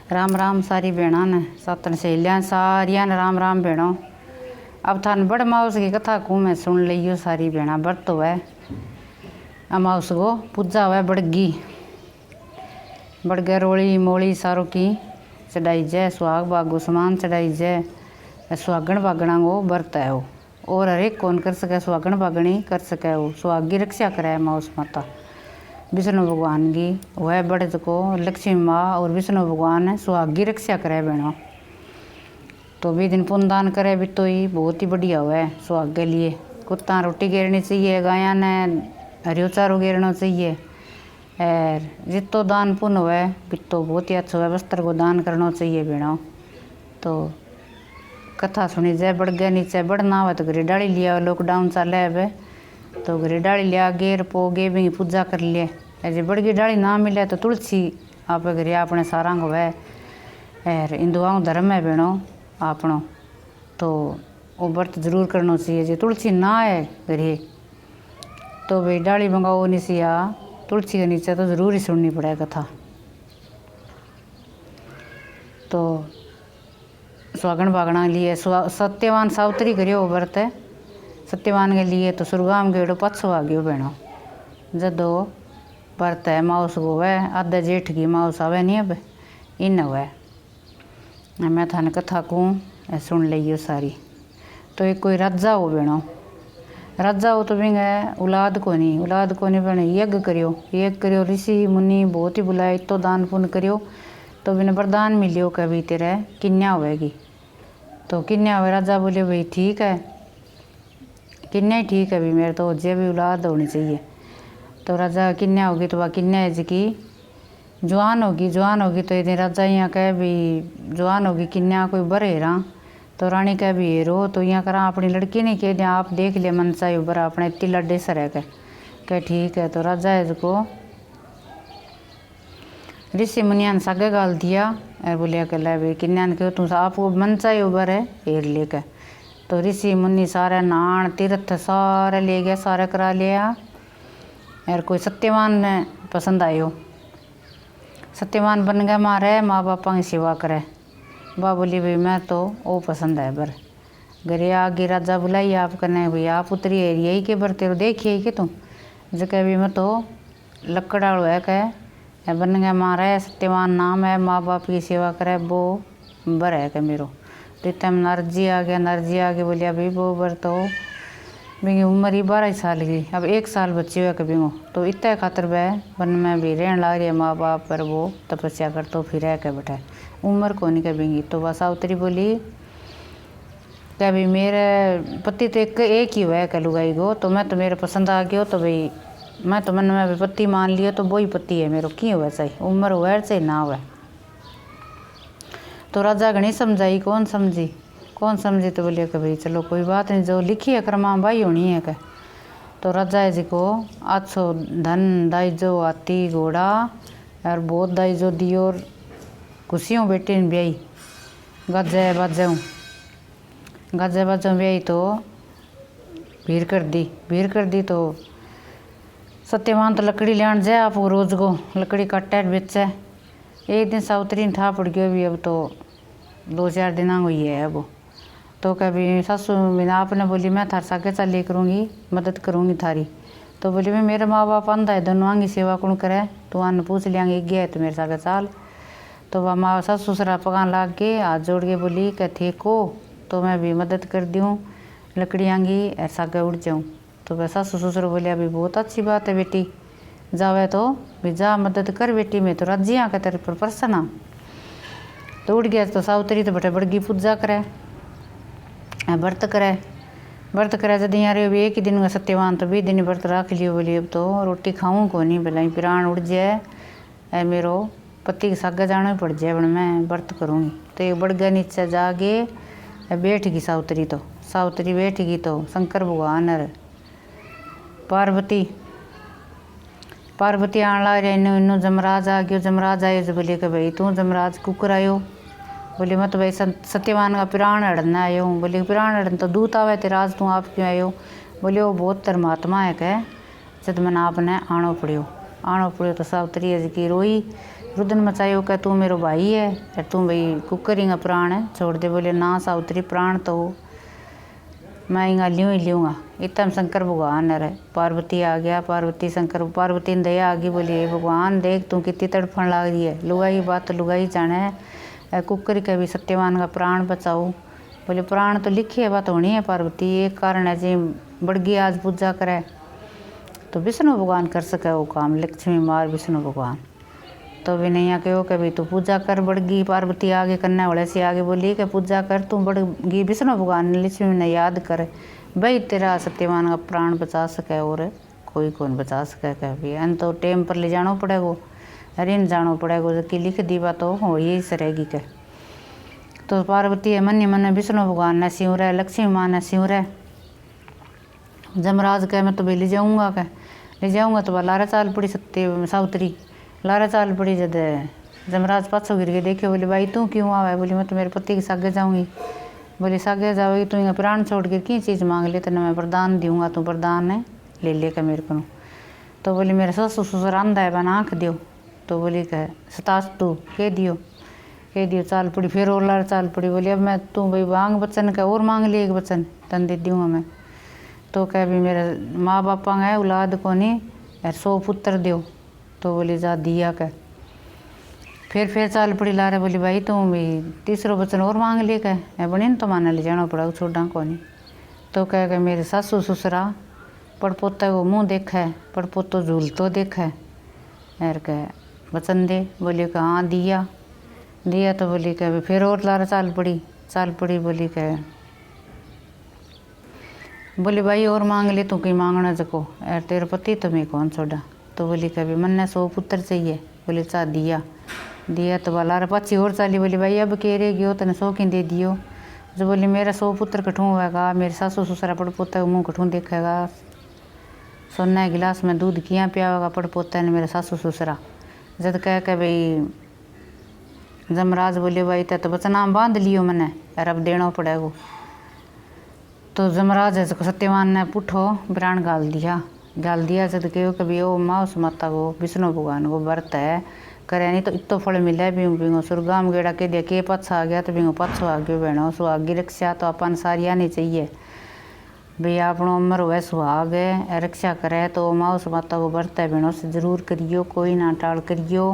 राम राम सारी भेणा ने सातन सहेलियाँ सारिया ने राम राम भेणो। अब थान बड़ माउस की कथा को मैं सुन लियो सारी भेणा। व्रत हुए अमाउस को पूजा हुए बड़गी बड़गे रोली मोली सारों की चढ़ाई जय। सुहाग बागो समान चढ़ाई जय। सुहागण बागणा को व्रत है वो और हर एक कौन कर सके। सुहागण बागणी कर सके वो सुहाग की रक्षा करे माउस माता विष्णु भगवान की वह बड़े को लक्ष्मी माँ और विष्णु भगवान सुहाग की रक्षा करे बहनों। तो भी दिन पुण्यदान करे भी तो ही बहुत ही बढ़िया हुआ है। सुहाग के लिए कुत्ता रोटी घेरनी चाहिए, गाया ने हरियो चारो घेरना चाहिए और जितो दान पुण्य हुआ भी तो बहुत ही अच्छा हुआ। वस्त्र को दान करना चाहिए बहनों। तो कथा सुनी जाए बढ़ गया नीचे बढ़ना हुआ तो घरे डाली लिया। लॉकडाउन चल है तो घरे डाली लिया गेर पो गे भी पूजा कर लिए। ऐसे बड़गी डाली ना मिले तो तुलसी आप घरे अपने सारा को है और हिंदुओं धर्म है बहनों आपनो। तो वो व्रत जरूर करना चाहिए। जो तुलसी ना है घरे तो भाई डाली मंगाओ निसिया तुलसी के नीचे तो जरूर ही सुननी पड़े कथा। तो सुहागण बागणा के लिए सत्यवान सावित्री करियो व्रत है। सत्यवान के लिए तो सुरगाम गेड़ो पछो आ गयो बहनों। जदो व्रत है माउस को वह आधे जेठ की माउस आवे नहीं अब इन हुआ मैं थाने कथा को सुन लियो सारी। तो एक कोई राजा हो बहनों। राजा हो तो बिंग औलाद को नहीं बहन यज्ञ करियो ऋषि मुनि बहुत ही बुलाए तो दान पुण्य करियो तो बिना वरदान मिलियो कभी तेरे किन्या होएगी। तो किन्या हुए राजा बोले भाई ठीक है किन्या ही ठीक है भी मेरे तो जे भी औलाद होनी चाहिए। तो राजा किन्या होगी तो वह किन्या है जी की जवान होगी तो यदि राजा यहाँ कहे भी जवान होगी किन्या कोई बर हेरा तो रानी कह भी हेरो तो यहाँ करा अपनी लड़की नहीं कह दिया आप देख लिया मन चाहिए बर अपने इतनी लड्डे सर है कह ठीक है। तो राजा है को ऋषि मुनिया ने सागे गाल दिया और बोलिया कह भाई किन्या ने कहो तुम आपको मन चाहिए बर है हेर लेकर। तो ऋषि मुनि सारे नान तीर्थ सारे ले गया सारे करा लिया और कोई सत्यवान ने पसंद आयो। सत्यवान बन गया मारे माँ बापा की सेवा करे। बा बोली भाई मैं तो वो पसंद है बर घरे आगे राजा बुलाई आप करने भाई आप उतरी है यही के बर तेरे देखिए कि तुम जगह भी मैं तो लकड़ाड़ो है कह बन गया मारे सत्यवान नाम है माँ बाप की सेवा करे वो बर है कह मेरो। तो इतने नरजी आ गया बोलिया भाई वो बर तो मेरी उम्र ही 12 साल की अब 1 साल बच्ची हुआ कभी वो तो इतने खातर वह वन में भी रहने लग रही है माँ बाप पर वो तपस्या कर तो फिर रह के बैठा उम्र को नहीं कभी। तो वह सावित्री बोली क्या भाई मेरे पति तो एक ही हुआ है कह लुगाई को तो मैं तो मेरे पसंद आ गया तो भाई मैं तो मन में पति मान लिया तो वही पति है मेरो क्यों हुआ चाहिए उम्र हुआ चाहे ना हुआ। तो राजा घनी समझाई कौन समझी तो बोलिए कि भाई चलो कोई बात नहीं जो लिखी है कर्मा भाई होनी है कह। तो राजा जी को 800 धन दाइजो हाथी घोड़ा और बहुत दाइजो दी और खुशियों बेटी ने ब्याई गाजे बाजाऊँ ब्याई तो भीड़ कर दी। तो सत्यवान तो लकड़ी लेन जाए आप रोज को लकड़ी काटे बेचे। एक दिन सावित्री ने ठा पड़ गया भी अब तो 2-4 दिन हुई है अब। तो कभी सासू बिना आपने बोली मैं थार सागे चाली करूँगी मदद करूँगी थारी। तो बोली मैं मेरे माँ बाप आंधा है दोनों आंगी सेवा कौन करे तो आने पूछ लियांगे गया है तो मेरे सागे चाल। तो वह माँ सासू ससुरा पकान लाग के हाथ जोड़ के बोली कह थे को तो मैं भी मदद कर दूँ लकड़ी आंगी और सागे उड़ जाऊँ। तो वह सासू ससुर बोलिया भी बहुत अच्छी बात है बेटी जावे तो भी जा मदद कर बेटी में तो राजियाँ के तेरे पर प्रसन्न। तो उड़ गया तो सावित्री तो बटे बड़गी पूजा करे व्रत करे जब यहाँ रहे एक ही दिन का सत्यवान तो 20 दिन व्रत रख लियो। बोली अब तो रोटी खाऊँ को नहीं भला प्राण उड़ जाए मेरो पति के सागे जाना ही पड़ जाए बन मैं व्रत करूँगी। तो एक बढ़ गया नीचे जाके बैठ गई सावित्री बैठ गई तो शंकर भगवान और पार्वती आने लग रही इन्नू जमराज आ गयो। जमराज आयो जो बोले कि भाई तू जमराज कुकर आयो। बोले मैं तो भाई सत्यवान का प्राण हड़ना आयो हूँ। बोले प्राण हड़न तो दूत आवे तेरा आज तू आप क्यों आयो। बोले वो बहुत धर्मात्मा है कह जब मैंने आपने आनो पड़ियो तो सावित्री जी की रोई रुदन मचायो कह तू मेरो भाई है और तू भाई कुकरिंगा प्राण है छोड़ दे। बोले ना सावित्री प्राण तो मैं इंगा ल्यूँ ही लूँगा। इतना शंकर भगवान है पार्वती आ गया। पार्वती शंकर पार्वती ने दया आ गई। बोली भगवान देख तू कितनी तड़फन लग रही है। लुगाई बात तो लुगाई जाने कुकर के भी सत्यवान का प्राण बचाओ। बोले प्राण तो लिखी है बात होनी है पार्वती। एक कारण है जी बड़गी आज पूजा करे तो विष्णु भगवान कर सके वो काम। लक्ष्मी मार विष्णु भगवान तो भी नहीं कहो कि भाई तू पूजा कर बड़गी। पार्वती आगे करने वाले से आगे बोली कि पूजा कर तू बड़गी विष्णु भगवान ने लक्ष्मी ने याद कर भाई तेरा सत्यवान का प्राण बचा सके और कोई कौन बचा सके। कह भी अन तो टेम पर ले जाना पड़ेगा अरे इन जाना पड़ेगा कि लिख दी बात तो हो यही सरेगी के। तो पार्वती है मन ही मन विष्णु भगवान ने सिंह रहे लक्ष्मी माँ ने सिंह रहे। जमराज कह मैं तो भाई ले जाऊँगा तो लारा चाल पड़ी सत्य सावित्री लारा चाल पड़ी। जद जमराज पाछो गिर के देखे। बोले भाई तू क्यों आवा है। बोली मैं तो मेरे पति के सागे जाऊँगी। बोले सागे जाओगी तू यहाँ प्राण छोड़ के की चीज़ मांग ले तेने मैं वरदान दूँगा तू वरदान है ले लेकर मेरे को। तो बोली मेरे ससुर ससुर आंधा है बना आँख दियो। तो बोली कह सतास तू कह दियो चाल पड़ी। फिर और लारा चाल पड़ी। बोली अब मैं तू भाई मांग बच्चन का और मांग लिए एक बच्चन तन दे दूँगा मैं। तो कह भी मेरे माँ बापा है औलाद को नहीं 100 पुत्र दो। तो बोली जा दिया कह। फिर चाल पड़ी लारे। बोली भाई तू भी तीसरो बच्चन और मांग ले कह बनी तो माने ले जाना पड़ा छोड़ा को नहीं। तो कह के मेरे सासू ससुरा पड़पोता को मुँह देखा है पड़पोतो झूल तो देखा है यार कह बचन दे। बोली कह हाँ दिया तो बोली कह फिर और लारा चाल पड़ी। बोली कह बोली भाई और मांग ले तू कहीं मांगना जको यार तेरे पति तो मैं कौन छोड़ा। तो बोली कभी मन ने 100 पुत्र चाहिए। बोले चा दिया तो वाला पाची और चाली। बोली भाई अब कह रहे गयो तने 100 की दे दियो। जो बोली मेरा 100 पुत्र कठूँ होगा मेरे सासू ससुरा पड़ पोता मुँह कठूँ देखेगा सोना गिलास में दूध किया पियागा पड़ पोता ने मेरा सासू ससुरा। जद कह के भाई जमराज बोले भाई तो बचना बांध लियो मैंने यार अब देना पड़ेगा। तो जमराज सत्यवान ने पुठो प्राण गाल दिया। जद कहो कभी ओ माउस माता को विष्णु भगवान को व्रत है करे नहीं तो इतो फल मिले बिंगो सुरगाम गेड़ा के दिया के पाछा आ गया तो बिंगो पाछो आ गयो बहनों सुहागी रक्षा तो अपन सारी आनी चाहिए भाई आपनो अमर हुए सुहाग रक्षा करे तो माउस माता को व्रत है बहनों से जरूर करियो कोई ना टाल करियो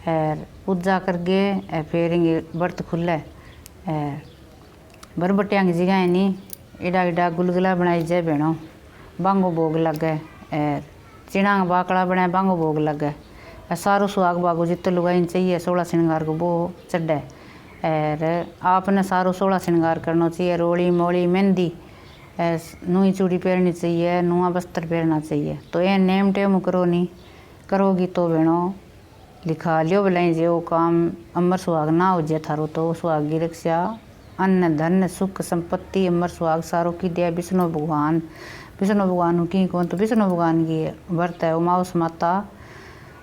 और पूजा करके फिर व्रत खुले बरबटिया की जगह नहीं एडा गुलगुला बनाई जाए बहनों बांगो भोग लगे चिना बाकड़ा बनाए बांगो भोग लगे सारो सुहाग बागो जितने लुगाई चाहिए 16 श्रृंगार को वो चढ़े और आपने सारो 16 श्रृंगार करना चाहिए। रोली मोली मेहंदी नूई चूड़ी पहननी चाहिए नुआ वस्त्र पहनना चाहिए। तो ये नेम टेम करो नहीं करोगी तो बहनों लिखा लियो बोलाई जे वो काम अमर सुहाग ना हो जाए थारो तो सुहाग की रक्षा अन्न धन सुख संपत्ति अमर सुहाग सारो की दिया विष्णु भगवान की कौन तो विष्णु भगवान की व्रत है। माउस माता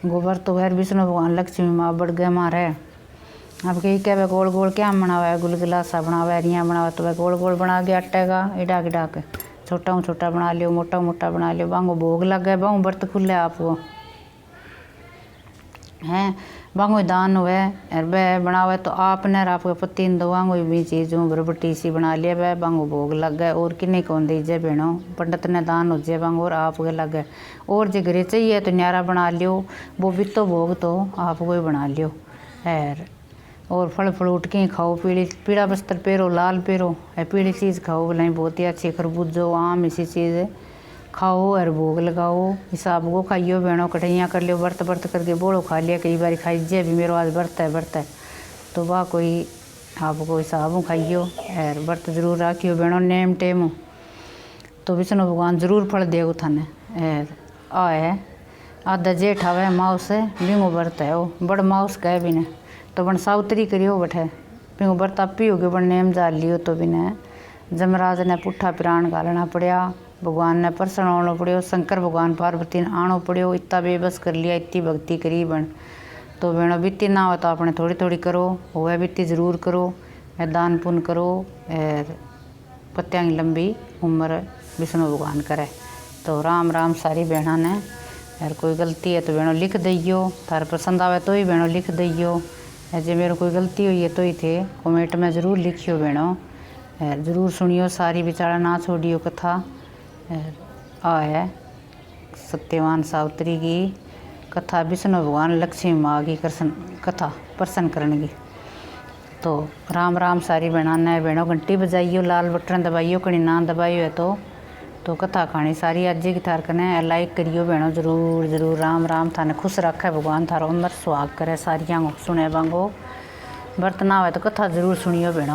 गोबर तो खैर विष्णु भगवान लक्ष्मी माँ बढ़ गए मारे। अब कहीं क्या वह गोल गोल क्या बनावा है गुलगुला सा बनावा रिया बनावा तो वह गोल गोल बना के आटे का इडा के छोटा बना लियो मोटा बना लियो बांगो भोग लग गए बांगो व्रत खुले आप वो हैं बांगो दान हुए और वह बनावे तो आपने आपके पति ने दवांगो भी चीज़ बरबटी सी बना लिया वह बांगो भोग लग गए और किन्हीं कौन दीजिए बहनों पंडित ने दान हो जाए बांगो और आपके लग गए और जो घरे चाहिए तो न्यारा बना लियो वो भी तो भोग तो आपको ही बना लियो और फल फ्रूट की खाओ पीला वस्त्र पहरो लाल पहरो पीली चीज़ खाओ बोलाई बहुत ही अच्छी खरबूजो आम इसी चीज़ खाओ और भोग लगाओ हिसाब को खाइयो बहनों कटैया कर लियो व्रत करके बोलो खा लिया कई बार खाई जे भी मेरो आज व्रत है तो वाह कोई आपको हिसाब खाइयो और व्रत जरूर रखियो बहनों नेम टेम तो विष्णु भगवान जरूर फल देव थाने आए आधा जेठ आवे माउस बिंगो व्रत है वो बड़ माउस कहे भी ने तो बन सावित्री करियो बैठे बिंगो व्रत आप ही हो गए बन नेम जाल लियो तो भी ने जमराज ने पुट्ठा प्राण घालना पड़िया भगवान ने प्रसन्न होना पड़ियो शंकर भगवान पार्वती ने आनो पड़ियो इतना बेबस कर लिया इतनी भक्ति करी बन तो बहनों बीती ना हो तो आपने थोड़ी थोड़ी करो होवे बीती जरूर करो दान पुण्य करो और पत्तियाँ की लंबी उम्र विष्णु भगवान करे। तो राम राम सारी बहना ने यार कोई गलती है तो बहनों लिख दइयो, थार पसंद आवे तो ही बहनों लिख दइयो। जे मेरे कोई गलती हुई है तो ही थे कमेंट में ज़रूर लिखियो बहनों। ज़रूर सुनियो सारी, विचारा ना छोड़ियो कथा। आ है सत्यवान सावित्री की कथा, विष्णु भगवान लक्ष्मी माँ की कथा प्रसन्न करने की। तो राम राम सारी बहना बहनों, घंटी बजाइयो, लाल बटन दबाइयो, कहीं ना दबाइयो है तो कथा कहानी सारी आज की थार कने लाइक करियो बहनों ज़रूर ज़रूर। राम राम, थाने खुश रखे भगवान, थारो अमर सुहाग करे, सारियाँ सुने बांगो। बर्त ना हो तो कथा ज़रूर सुनियो बहनों।